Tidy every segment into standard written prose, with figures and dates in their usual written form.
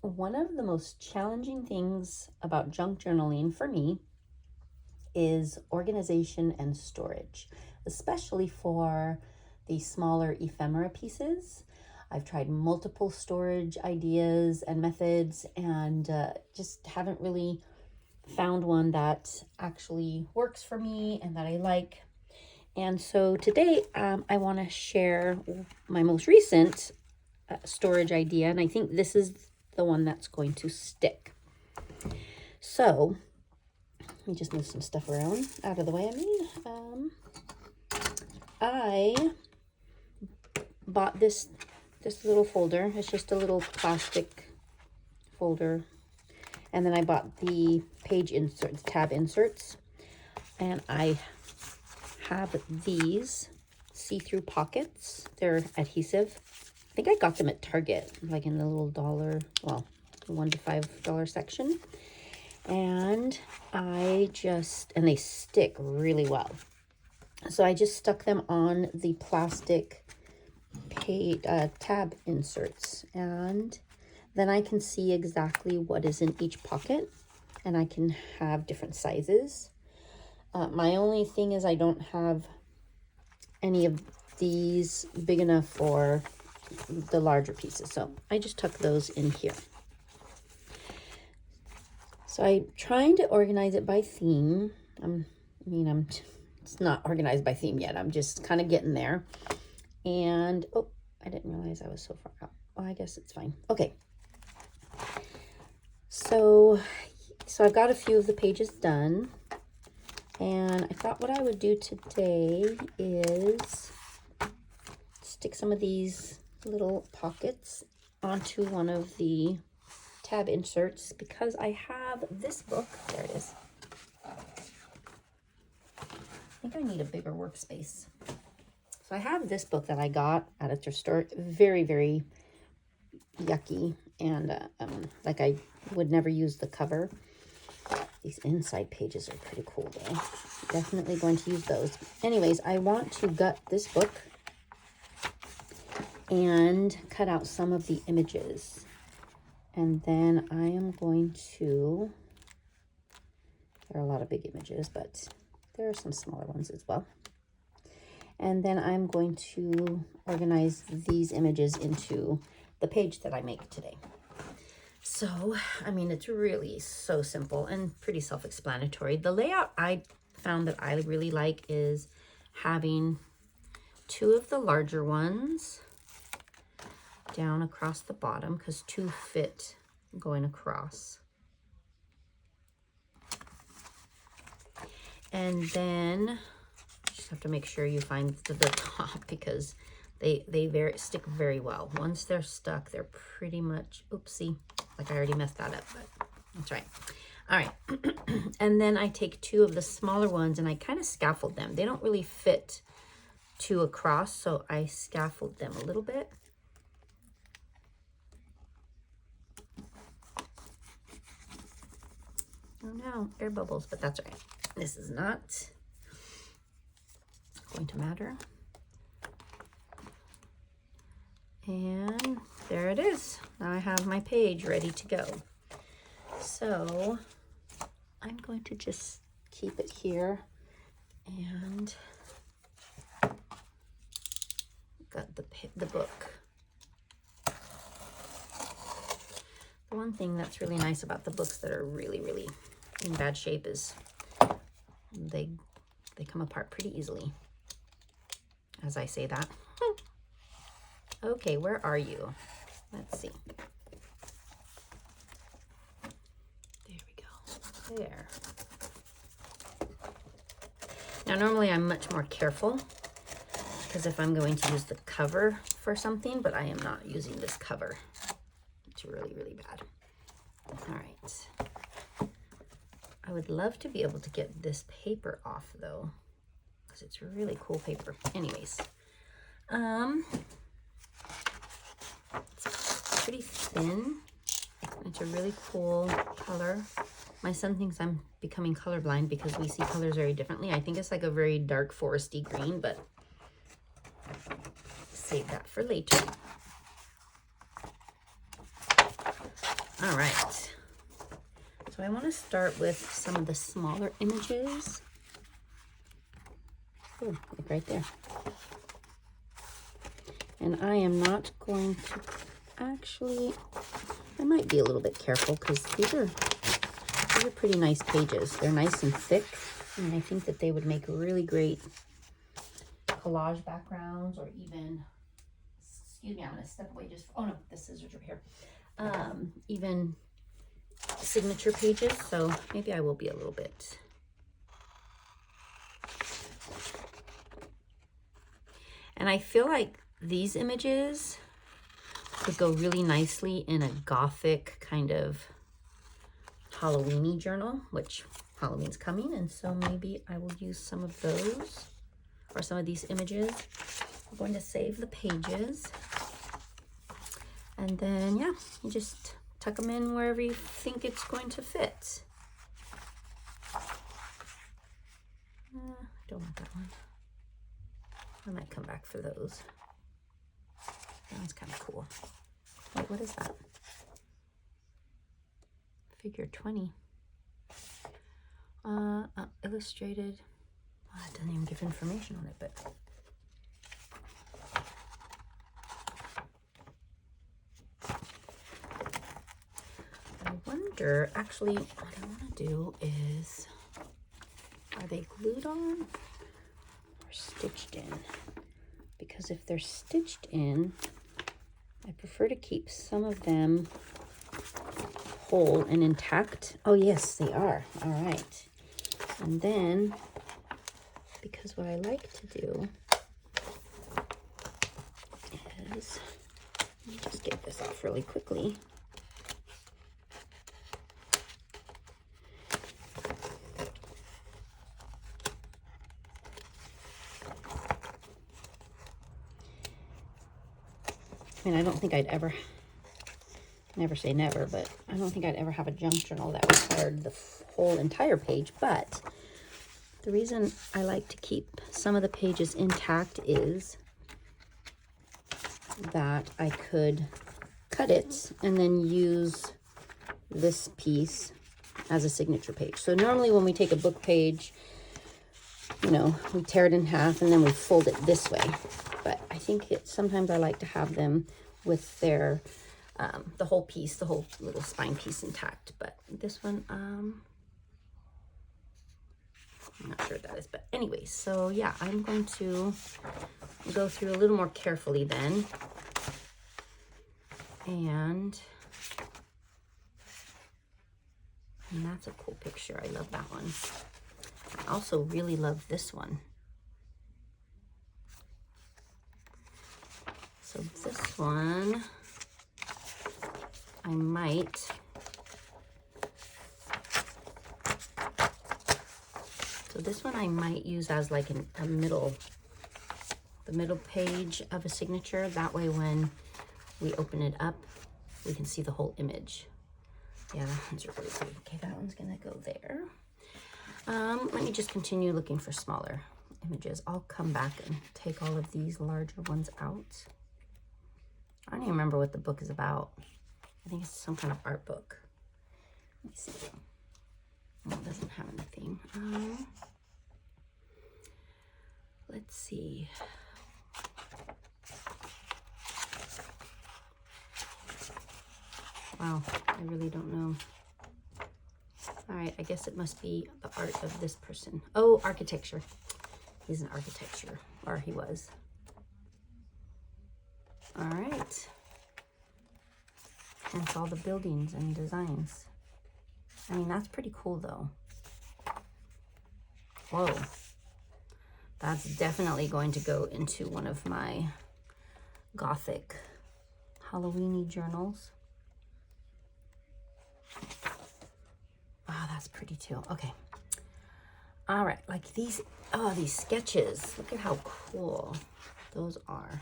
one of the most challenging things about junk journaling for me is organization and storage, especially for the smaller ephemera pieces. I've tried multiple storage ideas and methods and just haven't really found one that actually works for me and that I like. And so today I want to share my most recent storage idea, and I think this is the one that's going to stick. So let me just move some stuff around out of the way. I bought this little folder. It's just a little plastic folder, and then I bought the page inserts, tab inserts, and I have these see-through pockets. They're adhesive. I think I got them at Target, like in the little $1 to $5 section. And and they stick really well. So I just stuck them on the plastic tab inserts, and then I can see exactly what is in each pocket, and I can have different sizes. My only thing is I don't have any of these big enough for the larger pieces, so I just tuck those in here. So I'm trying to organize it by theme. It's not organized by theme yet. I'm just kind of getting there. And, oh, I didn't realize I was so far out. Well, I guess it's fine. Okay. So I've got a few of the pages done. And I thought what I would do today is stick some of these little pockets onto one of the tab inserts, because I have this book. There it is. I think I need a bigger workspace. So I have this book that I got at a thrift store. Very, very yucky, and like I would never use the cover. These inside pages are pretty cool though. Definitely going to use those. Anyways, I want to gut this book and cut out some of the images. And then I am going to, there are a lot of big images, but there are some smaller ones as well. And then I'm going to organize these images into the page that I make today. So, it's really so simple and pretty self-explanatory. The layout I found that I really like is having two of the larger ones down across the bottom, because two fit going across. And then just have to make sure you find the top, because they stick very well. Once they're stuck, they're pretty much, oopsie, like I already messed that up, but that's right. All right. And then I take two of the smaller ones and I kind of scaffold them. They don't really fit two across, so I scaffold them a little bit. Oh no, air bubbles, but that's right. This is not going to matter. And there it is. Now I have my page ready to go. So I'm going to just keep it here, and got the book. The one thing that's really nice about the books that are really, really in bad shape is they come apart pretty easily, as I say that. Okay, where are you? Let's see. There we go. There. Now, normally I'm much more careful, because if I'm going to use the cover for something, but I am not using this cover. It's really, really bad. All right. I would love to be able to get this paper off though, because it's really cool paper. Anyways, it's pretty thin. It's a really cool color. My son thinks I'm becoming colorblind because we see colors very differently. I think it's like a very dark foresty green, but save that for later. All right. So I want to start with some of the smaller images. Oh, like right there. And I am not going to, actually, I might be a little bit careful because these are pretty nice pages. They're nice and thick, and I think that they would make really great collage backgrounds, or even, excuse me, I'm going to step away just, oh no, the scissors are here. Even signature pages, so maybe I will be a little bit. And I feel like these images could go really nicely in a gothic kind of Halloween-y journal, which Halloween's coming, and so maybe I will use some of those or some of these images. I'm going to save the pages, and then yeah, you just tuck them in wherever you think it's going to fit. I don't want that one. I might come back for those. That one's kind of cool. Wait, what is that? Figure 20. Illustrated. Oh, it doesn't even give information on it, but I wonder, actually, what I want to do is, are they glued on or stitched in? Because if they're stitched in, I prefer to keep some of them whole and intact. Oh yes, they are. All right. And then, because what I like to do is, let me just get this off really quickly. I mean, I don't think I'd ever, never say never, but I don't think I'd ever have a junk journal that required the whole entire page. But the reason I like to keep some of the pages intact is that I could cut it and then use this piece as a signature page. So normally when we take a book page, you know, we tear it in half and then we fold it this way. But I think sometimes I like to have them with their, the whole piece, the whole little spine piece intact. But this one, I'm not sure what that is. But anyway, so yeah, I'm going to go through a little more carefully then. And that's a cool picture. I love that one. I also really love this one. So this one, I might, so this one I might use as like the middle page of a signature. That way when we open it up, we can see the whole image. Yeah, that one's really cool. Okay, that one's gonna go there. Let me just continue looking for smaller images. I'll come back and take all of these larger ones out. I don't even remember what the book is about. I think it's some kind of art book. Let me see. Oh, it doesn't have anything. Let's see. Wow, I really don't know. All right, I guess it must be the art of this person. Oh, architecture. He's an architecture, or he was. All right. Hence all the buildings and designs. I mean, that's pretty cool though. Whoa. That's definitely going to go into one of my gothic Halloween-y journals. Oh, that's pretty too. Okay. All right, like these, oh, these sketches. Look at how cool those are.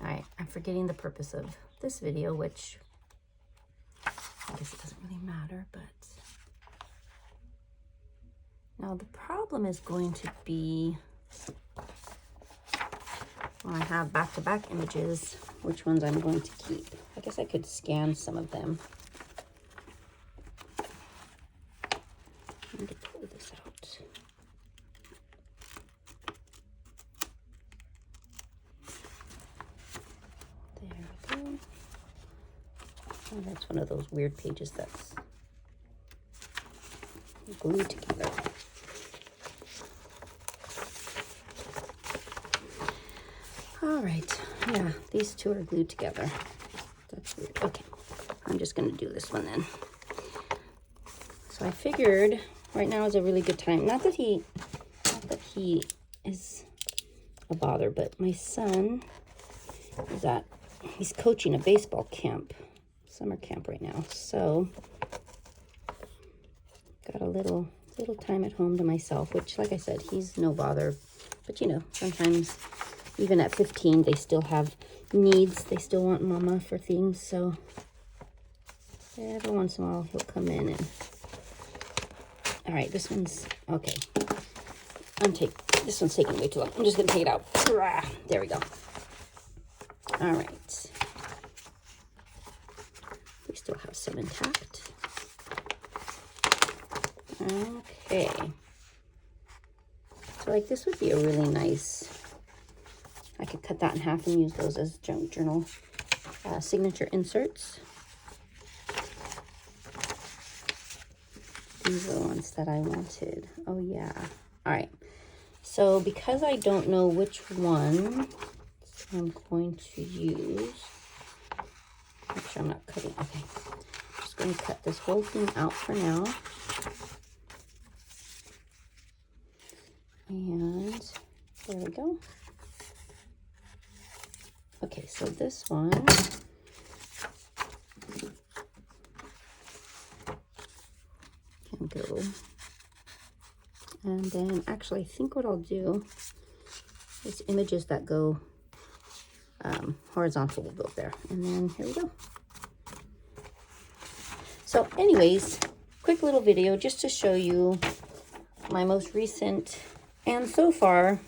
All right, I'm forgetting the purpose of this video, which I guess it doesn't really matter, but now the problem is going to be I have back-to-back images, which ones I'm going to keep. I guess I could scan some of them. I'm going to pull this out. There we go. Oh, that's one of those weird pages that's glued together. All right, yeah, these two are glued together. That's weird. Okay, I'm just gonna do this one then. So I figured right now is a really good time. Not that he is a bother, but my son is he's coaching a baseball camp, summer camp right now. So got a little time at home to myself, which, like I said, he's no bother. But you know, sometimes even at 15, they still have needs. They still want mama for things. So every once in a while, he'll come in and... All right, this one's... Okay. This one's taking way too long. I'm just going to take it out. There we go. All right. We still have some intact. Okay. So, like, this would be a really nice... I could cut that in half and use those as junk journal signature inserts. These are the ones that I wanted. Oh, yeah. All right. So because I don't know which one I'm going to use, make sure I'm not cutting. Okay. I'm just going to cut this whole thing out for now. And there we go. Okay, so this one can go. And then actually I think what I'll do is images that go horizontal will go there. And then here we go. So anyways, quick little video just to show you my most recent and so far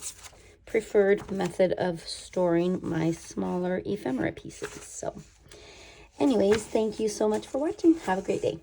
preferred method of storing my smaller ephemera pieces. So anyways, thank you so much for watching. Have a great day.